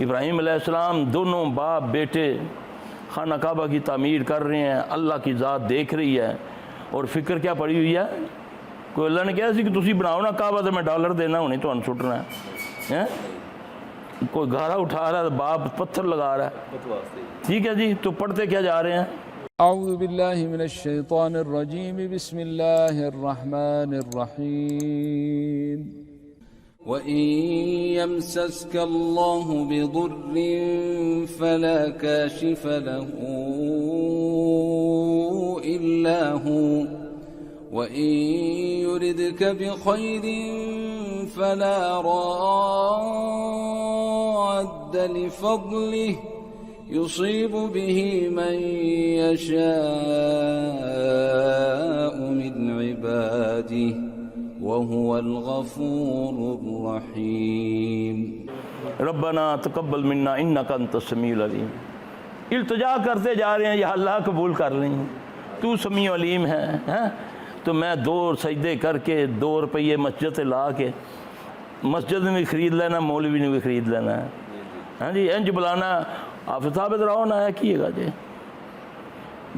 ابراہیم علیہ السلام دونوں باپ بیٹے خانہ کعبہ کی تعمیر کر رہے ہیں، اللہ کی ذات دیکھ رہی ہے، اور فکر کیا پڑی ہوئی ہے؟ کوئی اللہ نے کہا سی کہ تسی بناؤ نا کعبہ تو میں ڈالر دینا ہونی تو سٹنا ہے، کوئی گھارا اٹھا رہا ہے، باپ پتھر لگا رہا ہے۔ ٹھیک ہے جی، تو پڑھتے کیا جا رہے ہیں؟ اعوذ باللہ من الشیطان الرجیم، بسم اللہ الرحمن الرحیم۔ وَإِن يَمْسَسْكَ اللَّهُ بِضُرٍّ فَلَا كَاشِفَ لَهُ إِلَّا هُوَ وَإِن يُرِدْكَ بِخَيْرٍ فَلَا رَادَّ لِفَضْلِهِ يصيب به من يشاء من عباده وهو الغفور الرحيم۔ ربنا تقبل منا انك انت السميع العليم۔ التجا کرتے جا رہے ہیں، یا اللہ قبول کر لیں، تو سمیع علیم ہے۔ تو میں 2 سجدے کر کے 2 روپیے مسجد سے لا کے مسجد میں بھی خرید لینا، مولوی نے بھی خرید لینا ہے، ہاں جی، انج بلانا آپ ثابت رہو نہ ہے کیے گا جی،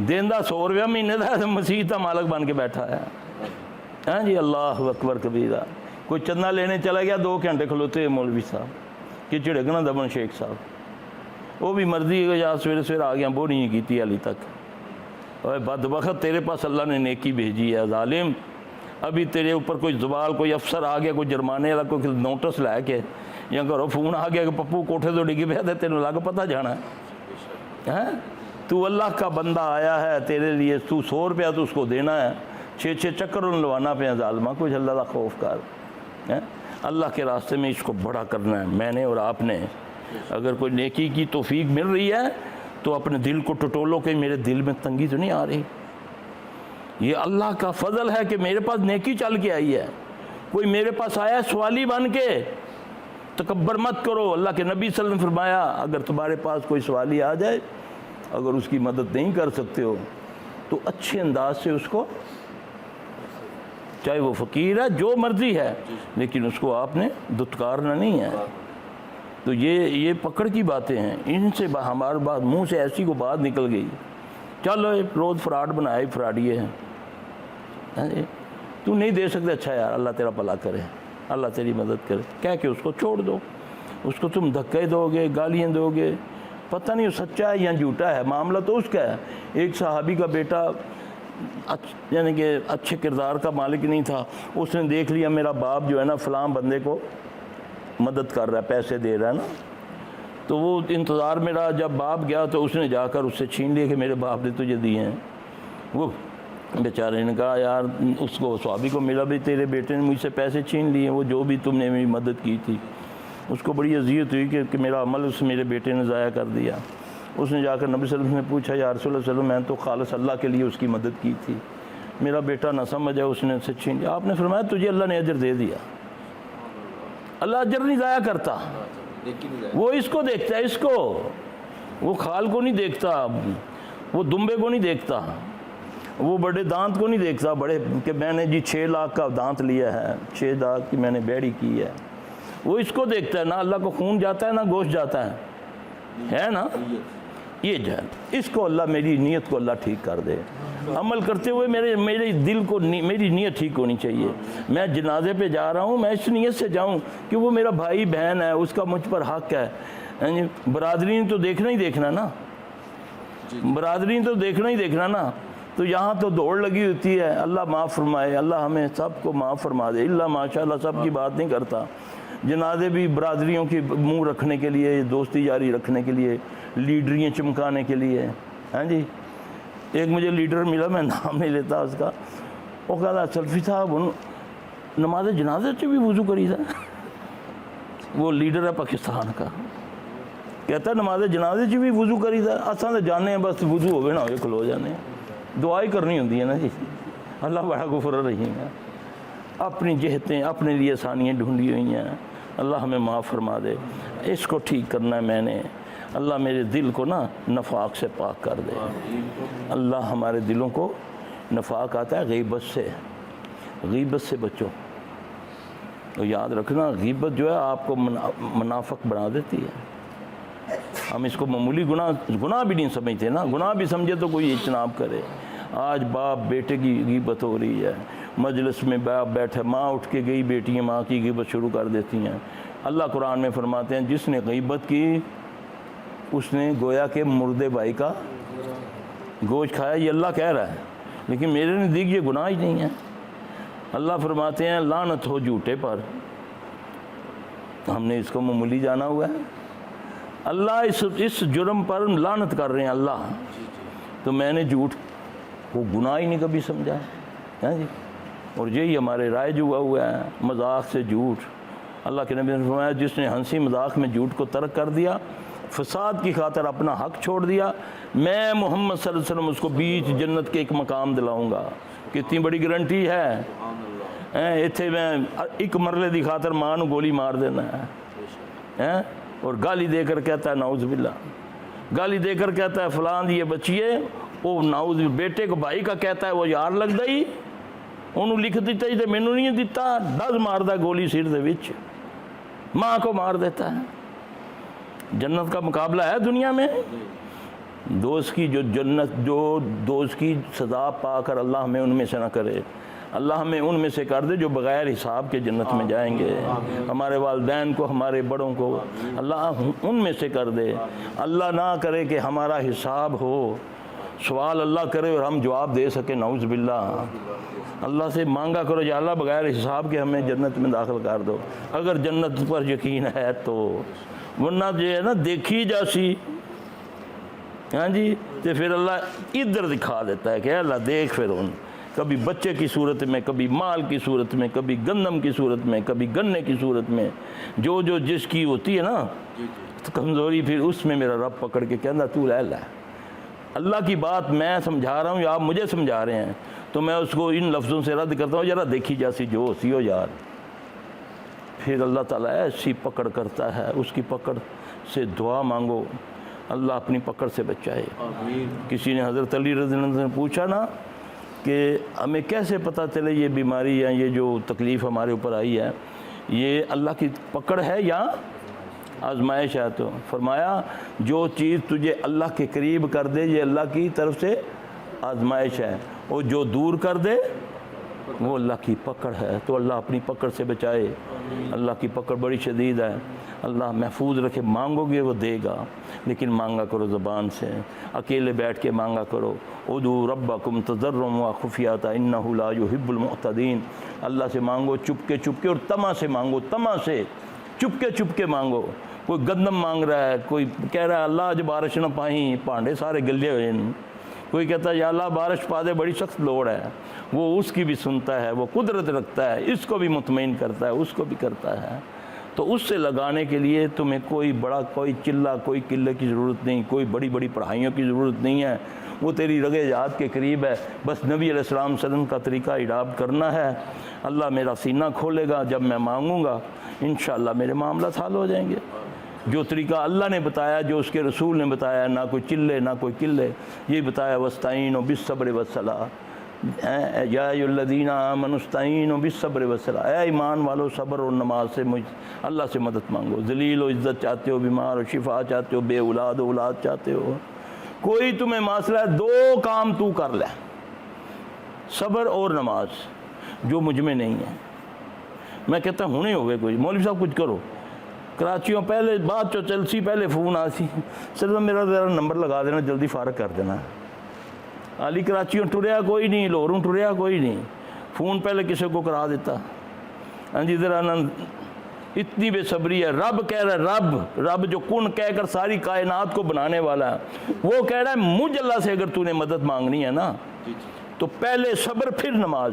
دیندہ 100 روپیہ مہینے دا ہے، مسیح کا مالک بن کے بیٹھا ہے، ہاں جی، اللہ اکبر کبیرہ۔ کوئی چندہ لینے چلا گیا، 2 گھنٹے کھلوتے ہیں مولوی صاحب کہ چڑکنا دبن شیخ صاحب، وہ بھی مرضی ہے یا سویرے سویرے آ گیا، وہ نہیں کیتی علی تک۔ اور بدبخت تیرے پاس اللہ نے نیکی بھیجی ہے، ظالم، ابھی تیرے اوپر کوئی زوال، کوئی افسر آ گیا، کوئی جرمانے والا، کوئی نوٹس لے کے، یا گھروں فون آ گیا کہ پپو کوٹھے تو ڈگی پہ تینوں لگ پتہ جانا ہے۔ تو اللہ کا بندہ آیا ہے تیرے لیے، تو 100 روپیہ تو اس کو دینا ہے، 6 چکر لوانا پہ ظالمہ، کچھ اللہ کا خوف کر، اللہ کے راستے میں اس کو بڑا کرنا ہے۔ میں نے اور آپ نے اگر کوئی نیکی کی توفیق مل رہی ہے تو اپنے دل کو ٹٹولو کہ میرے دل میں تنگی تو نہیں آ رہی، یہ اللہ کا فضل ہے کہ میرے پاس نیکی چل کے آئی ہے۔ کوئی میرے پاس آیا سوالی بن کے، تکبر مت کرو۔ اللہ کے نبی صلی اللہ علیہ وسلم نے فرمایا اگر تمہارے پاس کوئی سوالی آ جائے، اگر اس کی مدد نہیں کر سکتے ہو تو اچھے انداز سے اس کو، چاہے وہ فقیر ہے جو مرضی ہے، لیکن اس کو آپ نے دھتکارنا نہیں ہے۔ تو یہ پکڑ کی باتیں ہیں، ان سے ہمارے بات منہ سے ایسی کو بات نکل گئی، چلو روز فراڈ بنائے فراڈیے ہیں، تو نہیں دے سکتے، اچھا یار اللہ تیرا بھلا کرے، اللہ تیری مدد کرے، کہہ کے اس کو چھوڑ دو۔ اس کو تم دھکے دو گے، گالیاں دو گے، پتہ نہیں وہ سچا ہے یا جھوٹا ہے، معاملہ تو اس کا ہے۔ ایک صحابی کا بیٹا یعنی کہ اچھے کردار کا مالک نہیں تھا، اس نے دیکھ لیا میرا باپ جو ہے نا فلاں بندے کو مدد کر رہا ہے، پیسے دے رہا ہے نا، تو وہ انتظار میں رہا، جب باپ گیا تو اس نے جا کر اس سے چھین لیا کہ میرے باپ نے تجھے دیے ہیں۔ وہ بیچارے نے کہا یار، اس کو صحابی کو ملا بھی تیرے بیٹے نے مجھ سے پیسے چھین لیے، وہ جو بھی تم نے میری مدد کی تھی۔ اس کو بڑی اذیت ہوئی کہ میرا عمل اس میرے بیٹے نے ضائع کر دیا۔ اس نے جا کر نبی صلی اللہ علیہ وسلم نے پوچھا یا رسول اللہ صلی اللہ علیہ وسلم، میں تو خالص اللہ کے لیے اس کی مدد کی تھی، میرا بیٹا نہ سمجھا، اس نے اسے چھین لیا۔ آپ نے فرمایا تجھے اللہ نے اجر دے دیا، اللہ اجر نہیں ضائع کرتا، وہ اس کو دیکھتا ہے، اس کو، وہ خال کو نہیں دیکھتا، وہ دمبے کو نہیں دیکھتا، وہ بڑے دانت کو نہیں دیکھتا، بڑے کہ میں نے جی 6 لاکھ کا دانت لیا ہے، 6 لاکھ کی میں نے بیڑی کی ہے، وہ اس کو دیکھتا ہے، نہ اللہ کو خون جاتا ہے نہ گوشت جاتا ہے نا، یہ جو ہے اس کو اللہ، میری نیت کو اللہ ٹھیک کر دے۔ عمل کرتے ہوئے میرے دل کو، میری نیت ٹھیک ہونی چاہیے۔ میں جنازے پہ جا رہا ہوں، میں اس نیت سے جاؤں کہ وہ میرا بھائی بہن ہے، اس کا مجھ پر حق ہے۔ برادری نے تو دیکھنا ہی دیکھنا نا، برادری نے تو دیکھنا ہی دیکھنا نا، تو یہاں تو دوڑ لگی ہوتی ہے۔ اللہ معاف فرمائے، اللہ ہمیں سب کو معاف فرما دے۔ اللہ ماشاء اللہ سب کی بات نہیں کرتا، جنازے بھی برادریوں کی منہ رکھنے کے لیے، دوستی جاری رکھنے کے لیے، لیڈریاں چمکانے کے لیے، ہاں جی۔ ایک مجھے لیڈر ملا، میں نام نہیں لیتا اس کا، وہ کہا سلفی صاحب نماز جنازے سے بھی وضو کری تھا، وہ لیڈر ہے پاکستان کا، کہتا ہے نماز جنازے سے بھی وضو کری تھا، اصل تو جانے ہیں بس وضو ہوئے نہ ہوئے کھلو جانے، دعا ہی کرنی ہوتی ہے نا جی۔ اللہ بڑا غفور رحیم ہے، اپنی جہتیں اپنے لیے آسانیاں ڈھونڈی ہوئی ہیں، اللہ ہمیں معاف فرما دے۔ اس کو ٹھیک کرنا ہے میں نے، اللہ میرے دل کو نا نفاق سے پاک کر دے۔ اللہ ہمارے دلوں کو، نفاق آتا ہے غیبت سے، غیبت سے بچو، تو یاد رکھنا غیبت جو ہے آپ کو منافق بنا دیتی ہے۔ ہم اس کو معمولی گناہ بھی نہیں سمجھتے نا. گناہ بھی سمجھے تو کوئی اجتناب کرے. آج باپ بیٹے کی غیبت ہو رہی ہے, مجلس میں باپ بیٹھے, ماں اٹھ کے گئی, بیٹیاں ماں کی غیبت شروع کر دیتی ہیں. اللہ قرآن میں فرماتے ہیں جس نے غیبت کی اس نے گویا کہ مردے بھائی کا گوشت کھایا. یہ اللہ کہہ رہا ہے, لیکن میرے نزدیک یہ گناہ ہی نہیں ہے. اللہ فرماتے ہیں لعنت ہو جھوٹے پر. ہم نے اس کو معمولی جانا ہوا ہے. اللہ اس جرم پر لعنت کر رہے ہیں اللہ. تو میں نے جھوٹ کو گناہ ہی نہیں کبھی سمجھا ہے جی. اور یہی ہمارے رائج ہوا ہے, مذاق سے جھوٹ. اللہ کے نبی نے فرمایا جس نے ہنسی مذاق میں جھوٹ کو ترک کر دیا, فساد کی خاطر اپنا حق چھوڑ دیا, میں محمد صلی اللہ علیہ وسلم اس کو بیچ جنت کے ایک مقام دلاؤں گا. کتنی بڑی گارنٹی ہے. اتنے میں ایک مرلے دی خاطر ماں نو گولی مار دینا ہے, اور گالی دے کر کہتا ہے نعوذ باللہ, گالی دے کر کہتا ہے فلاں دی بچیے, وہ نعوذ بیٹے کو بھائی کا کہتا ہے وہ یار لگتا ہی انہوں لکھ دیتا ہی تو مینوں نہیں دیتا, ڈز ماردا گولی سر دے وچ, ماں کو مار دیتا ہے. جنت کا مقابلہ ہے دنیا میں. دوست کی جو جنت, جو دوست کی سزا پا کر اللہ ہمیں ان میں سے نہ کرے. اللہ ہمیں ان میں سے کر دے جو بغیر حساب کے جنت میں جائیں گے. ہمارے والدین کو, ہمارے بڑوں کو اللہ ان میں سے کر دے. اللہ نہ کرے کہ ہمارا حساب ہو, سوال اللہ کرے اور ہم جواب دے سکیں. نعوذ باللہ. اللہ سے مانگا کرو یا اللہ بغیر حساب کے ہمیں جنت میں داخل کر دو, اگر جنت پر یقین ہے تو. ورنہ جو ہے نا دیکھی جاسی, ہاں جی, تو پھر اللہ ادھر دکھا دیتا ہے کہ اللہ دیکھ پھر ان, کبھی بچے کی صورت میں, کبھی مال کی صورت میں, کبھی گندم کی صورت میں, کبھی گنے کی صورت میں, جو جس کی ہوتی ہے نا کمزوری, پھر اس میں میرا رب پکڑ کے کہنا تو لے لے. اللہ کی بات میں سمجھا رہا ہوں یا آپ مجھے سمجھا رہے ہیں, تو میں اس کو ان لفظوں سے رد کرتا ہوں ذرا دیکھی جیسی جو ہوتی ہو یار. پھر اللہ تعالیٰ ایسی پکڑ کرتا ہے, اس کی پکڑ سے دعا مانگو, اللہ اپنی پکڑ سے بچائے. کسی نے حضرت علی رضی اللہ عنہ سے پوچھا نا کہ ہمیں کیسے پتہ چلے یہ بیماری یا یہ جو تکلیف ہمارے اوپر آئی ہے یہ اللہ کی پکڑ ہے یا آزمائش ہے؟ تو فرمایا جو چیز تجھے اللہ کے قریب کر دے یہ اللہ کی طرف سے آزمائش ہے, اور جو دور کر دے وہ اللہ کی پکڑ ہے. تو اللہ اپنی پکڑ سے بچائے. اللہ کی پکڑ بڑی شدید ہے. اللہ محفوظ رکھے. مانگو گے وہ دے گا, لیکن مانگا کرو زبان سے, اکیلے بیٹھ کے مانگا کرو. ادعوا ربکم تضرعا وخفیہ انہ لا یحب المعتدین. اللہ سے مانگو چپ کے اور تما سے مانگو, تما سے چپ کے مانگو. کوئی گندم مانگ رہا ہے, کوئی کہہ رہا ہے اللہ آج بارش نہ پائیں, پانڈے سارے گلے ہوئے ہیں. کوئی کہتا ہے یا اللہ بارش پا دے, بڑی سخت لوڑ ہے. وہ اس کی بھی سنتا ہے, وہ قدرت رکھتا ہے, اس کو بھی مطمئن کرتا ہے, اس کو بھی کرتا ہے. تو اس سے لگانے کے لیے تمہیں کوئی بڑا, کوئی چلہ, کوئی قلعے کی ضرورت نہیں, کوئی بڑی پڑھائیوں کی ضرورت نہیں ہے. وہ تیری رگے جات کے قریب ہے. بس نبی علیہ السلام صلی اللہ علیہ وسلم کا طریقہ اڈاپٹ کرنا ہے. اللہ میرا سینہ کھولے گا جب میں مانگوں گا, انشاءاللہ میرے معاملات حل ہو جائیں گے. جو طریقہ اللہ نے بتایا, جو اس کے رسول نے بتایا, نہ کوئی چلے نہ کوئی قلے, یہ بتایا وَاسْتَعِينُوا بِالصَّبْرِ وَالصَّلَاةِ, یا ایھا الذین آمنوا اسْتَعِینُوا بِالصَّبْرِ وَالصَّلَاةِ. اے ایمان والو صبر اور نماز سے اللہ سے مدد مانگو. ذلیل و عزت چاہتے ہو, بیمار و شفا چاہتے ہو, بے اولاد و اولاد چاہتے ہو, کوئی تمہیں مسئلہ ہے, دو کام تو کر لے, صبر اور نماز, جو مجھ میں نہیں ہے. میں کہتا ہوں ہونے ہوئے کوئی مولوی صاحب کچھ کرو. کراچیوں پہلے بات جو چلسی, پہلے فون آسی, صرف میرا ذرا نمبر لگا دینا, جلدی فارغ کر دینا. علی کراچیوں ٹریا کوئی نہیں, لاہوروں ٹریا کوئی نہیں, فون پہلے کسی کو کرا دیتا. ہاں جی ذرا اتنی بے صبری ہے. رب کہہ رہا ہے, رب جو کن کہہ کر ساری کائنات کو بنانے والا ہے, وہ کہہ رہا ہے مجھ اللہ سے اگر تو نے مدد مانگنی ہے نا تو پہلے صبر پھر نماز.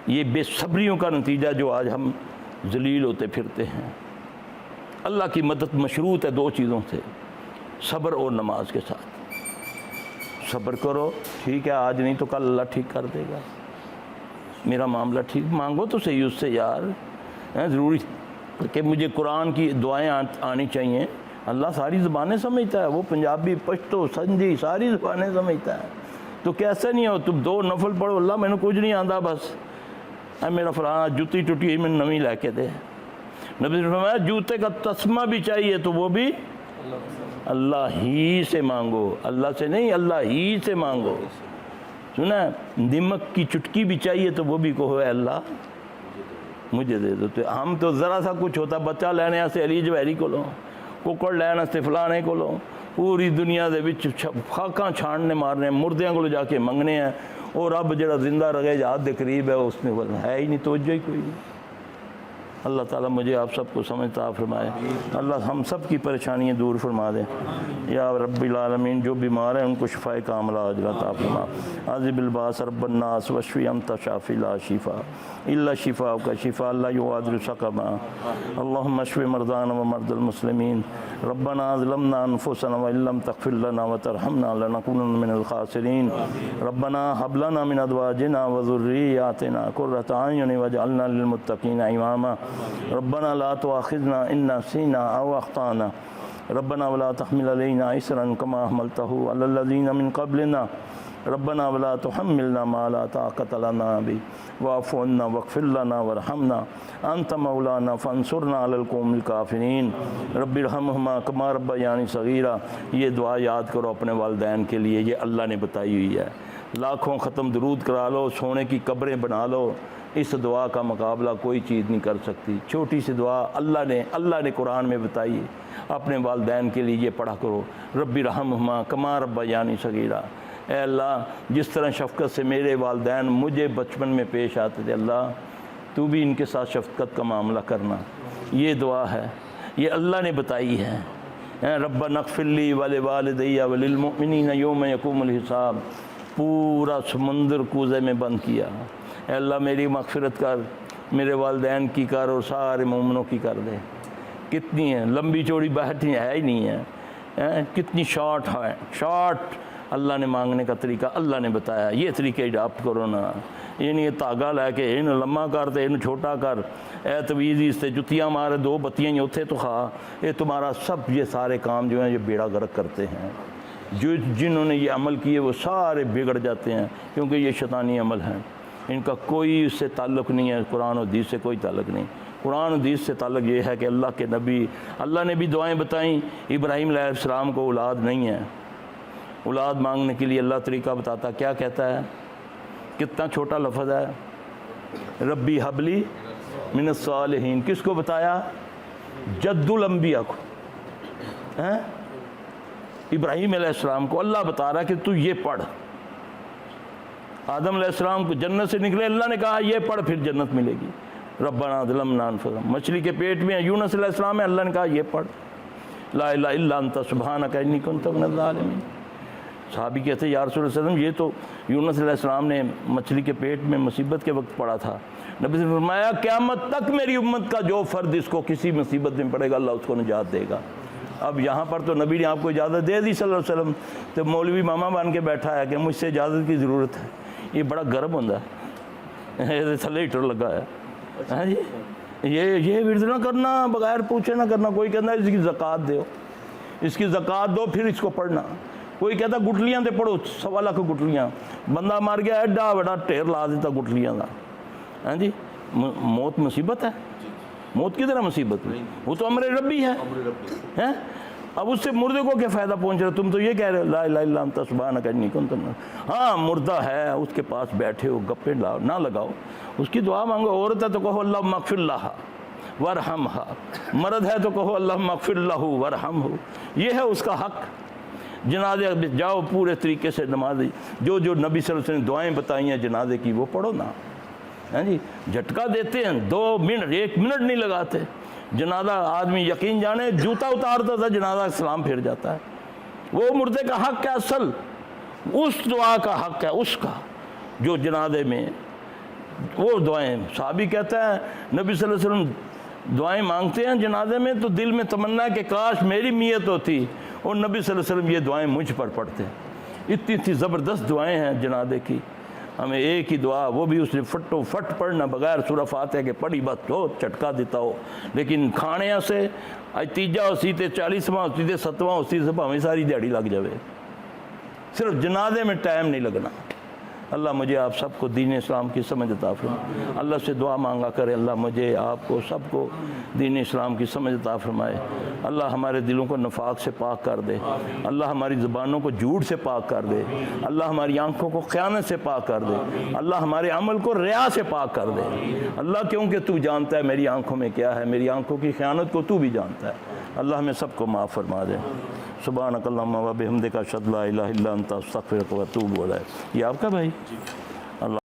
یہ بے صبریوں کا نتیجہ جو آج ہم ذلیل ہوتے پھرتے ہیں. اللہ کی مدد مشروط ہے دو چیزوں سے, صبر اور نماز کے ساتھ. صبر کرو, ٹھیک ہے آج نہیں تو کل اللہ ٹھیک کر دے گا, میرا معاملہ ٹھیک. مانگو تو صحیح اس سے یار, ضروری کہ مجھے قرآن کی دعائیں آنی چاہیے. اللہ ساری زبانیں سمجھتا ہے, وہ پنجابی, پشتو, سندھی ساری زبانیں سمجھتا ہے. تو کیسا نہیں ہو تم دو نفل پڑھو, اللہ میں نے کچھ نہیں آتا, بس اے میرا فلانا جوتی ٹوٹی ہوئی میں نویں لے کے دے. نبی نے فرمایا جوتے کا تسمہ بھی چاہیے تو وہ بھی اللہ ہی سے مانگو، اللہ سے نہیں، اللہ ہی سے مانگو۔ سنا، نمک کی چٹکی بھی چاہیے تو وہ بھی کہو اے اللہ مجھے دے دو۔ تو ہم تو ذرا سا کچھ ہوتا بچہ لینے سے علی جوہری کو لو، ککڑ لینا سے فلانے کو لو، پوری دنیا دے وچ خاکاں چھاننے مارنے، مردیاں کو جا کے منگنے ہیں، اور رب جڑا زندہ رہے جہاد دے قریب ہے اس نے ہے ہی نہیں، توجہ ہی کوئی نہیں۔ اللہ تعالیٰ مجھے آپ سب کو سمجھتا فرمائے، اللہ ہم سب کی پریشانیاں دور فرما دے یا رب العالمین۔ جو بیمار ہیں ان کو شفاء کاملہ عاجلہ عطا فرما۔ عذب الباس رب الناس واشفی انت شافی لا شفاء الا شفاءک شفاء لا یغادر سقما۔ اللهم اشف مرضانا ومرضى المسلمين۔ ربنا ظلمنا انفسنا وان لم تغفر لنا وترحمنا لنكونن من الخاسرين۔ ربنا هب لنا من ازواجنا وذرياتنا قرة اعين واجعلنا للمتقين اماما۔ ربنا لا تؤاخذنا ان نسينا او اخطانا۔ ربنا ولا تحمل علينا إصرا كما حملته على الذين من قبلنا۔ ربنا ولا تحملنا ما لا طاقة لنا به واعف عنا واغفر لنا وارحمنا أنت مولانا فانصرنا على القوم الكافرين۔ رب ارحمهما كما ربياني صغيرا۔ یہ دعا یاد کرو اپنے والدین کے لیے، یہ اللہ نے بتائی ہوئی ہے۔ لاکھوں ختم درود کرا لو، سونے کی قبریں بنا لو، اس دعا کا مقابلہ کوئی چیز نہیں کر سکتی۔ چھوٹی سی دعا اللہ نے قرآن میں بتائی ہے، اپنے والدین کے لیے یہ پڑھا کرو، رب ارحمہما کما ربیانی صغیرا۔ اے اللہ جس طرح شفقت سے میرے والدین مجھے بچپن میں پیش آتے تھے، اللہ تو بھی ان کے ساتھ شفقت کا معاملہ کرنا۔ یہ دعا ہے، یہ اللہ نے بتائی ہے۔ ربنا اغفر لی ولوالدی وللمؤمنین یوم یقوم الحساب۔ پورا سمندر کوزے میں بند کیا۔ اے اللہ میری مغفرت کر، میرے والدین کی کر اور سارے مومنوں کی کر دے۔ کتنی ہیں لمبی چوڑی بحث ہے ہی نہیں ہے، کتنی شارٹ ہے، شارٹ اللہ نے مانگنے کا طریقہ اللہ نے بتایا، یہ طریقہ اڈاپٹ کرو نا۔ یہ نہیں تاگا لے کے ان لمبا کر تے ان چھوٹا کر، اے تویزی سے جتیاں مارے دو بتیاں ہی اتھے تو کھا، یہ تمہارا سب یہ سارے کام جو ہیں یہ بیڑا غرق کرتے ہیں۔ جنہوں نے یہ عمل کیے وہ سارے بگڑ جاتے ہیں، کیونکہ یہ شیطانی عمل ہیں، ان کا کوئی اس سے تعلق نہیں ہے، قرآن و حدیث سے کوئی تعلق نہیں۔ قرآن و حدیث سے تعلق یہ ہے کہ اللہ کے نبی، اللہ نے بھی دعائیں بتائیں۔ ابراہیم علیہ السلام کو اولاد نہیں ہے، اولاد مانگنے کے لیے اللہ طریقہ بتاتا، کیا کہتا ہے؟ کتنا چھوٹا لفظ ہے، ربی حبلی من الصالحین۔ کس کو بتایا؟ جد الانبیاء کو، ابراہیم علیہ السلام کو اللہ بتا رہا ہے کہ تو یہ پڑھ۔ آدم علیہ السلام کو جنت سے نکلے، اللہ نے کہا یہ پڑھ پھر جنت ملے گی۔ ربنا ظلمنا انفسنا، مچھلی کے پیٹ میں یونس علیہ السلام ہے، اللہ نے کہا یہ پڑھ لا الہ الا انت سبحانک انی کنت من الظالمین۔ صحابی کہتے ہیں یا رسول اللہ صلی اللہ علیہ وسلم یہ تو یونس علیہ السلام نے مچھلی کے پیٹ میں مصیبت کے وقت پڑھا تھا۔ نبی نے فرمایا قیامت تک میری امت کا جو فرد اس کو کسی مصیبت میں پڑے گا اللہ اس کو نجات دے گا۔ اب یہاں پر تو نبی نے آپ کو اجازت دے دی صلی اللہ علیہ وسلم، تو مولوی ماما بن کے بیٹھا ہے کہ مجھ سے اجازت کی ضرورت ہے۔ یہ بڑا گرم ہوتا ہے، تھلے ہیٹر لگا ہے، ہاں جی، یہ ورد نہ کرنا، بغیر پوچھے نہ کرنا۔ کوئی کہتا ہے اس کی زکوٰۃ دو، اس کی زکوٰۃ دو پھر اس کو پڑھنا۔ کوئی کہتا گٹلیاں تے پڑھو، 1.25 لاکھ گٹلیاں، بندہ مر گیا ایڈا بڑا ڈھیر لا دیتا گٹلیاں کا، ہاں جی۔ موت مصیبت ہے، موت کی طرح مصیبت ہے، وہ تو امر ربی ہے۔ اب اس سے مردے کو کیا فائدہ پہنچ رہا؟ تم تو یہ کہہ رہے ہو لا الہ الا انت سبحانک انی کنت من۔ ہاں مردہ ہے، اس کے پاس بیٹھے ہو، گپے نہ لگاؤ، اس کی دعا مانگو۔ عورت ہے تو کہو اللہم اغفر لہا ورحمہا، مرد ہے تو کہو اللہم اغفر لہو ورحمہ، یہ ہے اس کا حق۔ جنازے جاؤ پورے طریقے سے نماز، جو نبی صلی اللہ علیہ وسلم نے دعائیں بتائی ہیں جنازے کی وہ پڑھو نا، ہاں جی۔ جھٹکا دیتے ہیں 2 منٹ 1 منٹ نہیں لگاتے۔ جنازہ آدمی یقین جانے جوتا اتارتا تھا، جنازہ سلام پھر جاتا ہے۔ وہ مردے کا حق ہے، اصل اس دعا کا حق ہے اس کا، جو جنازے میں وہ دعائیں۔ صحابی کہتا ہے نبی صلی اللہ علیہ وسلم دعائیں مانگتے ہیں جنازے میں تو دل میں تمنا ہے کہ کاش میری میت ہوتی اور نبی صلی اللہ علیہ وسلم یہ دعائیں مجھ پر پڑھتے۔ اتنی زبردست دعائیں ہیں جنازے کی۔ ہمیں ایک ہی دعا، وہ بھی اس نے فٹو فٹ پڑھنا بغیر سورہ فاتحہ کے پڑھی بس ہو، چٹکا دیتا ہو۔ لیکن کھانے سے اج تیجا ہوسی تے 40واں ہوسی تے 7واں ہوسی سے بھاویں ساری دیہڑی لگ جاوے، صرف جنازے میں ٹائم نہیں لگنا۔ اللہ مجھے آپ سب کو دین اسلام کی سمجھ عطا فرمائے۔ اللہ سے دعا مانگا کرے اللہ مجھے آپ کو سب کو دین اسلام کی سمجھ عطا فرمائے۔ اللہ ہمارے دلوں کو نفاق سے پاک کر دے، اللہ ہماری زبانوں کو جھوٹ سے پاک کر دے، اللہ ہماری آنکھوں کو خیانت سے پاک کر دے، اللہ ہمارے عمل کو ریا سے پاک کر دے اللہ، کیونکہ تو جانتا ہے میری آنکھوں میں کیا ہے، میری آنکھوں کی خیانت کو تو بھی جانتا ہے۔ اللہ ہمیں سب کو معاف فرما دے۔ سبحانک اللہم و بحمدک اشہد لا الہ الا انت استغفرک و اتوب الیک۔ یہ آپ کا بھائی؟ اللہ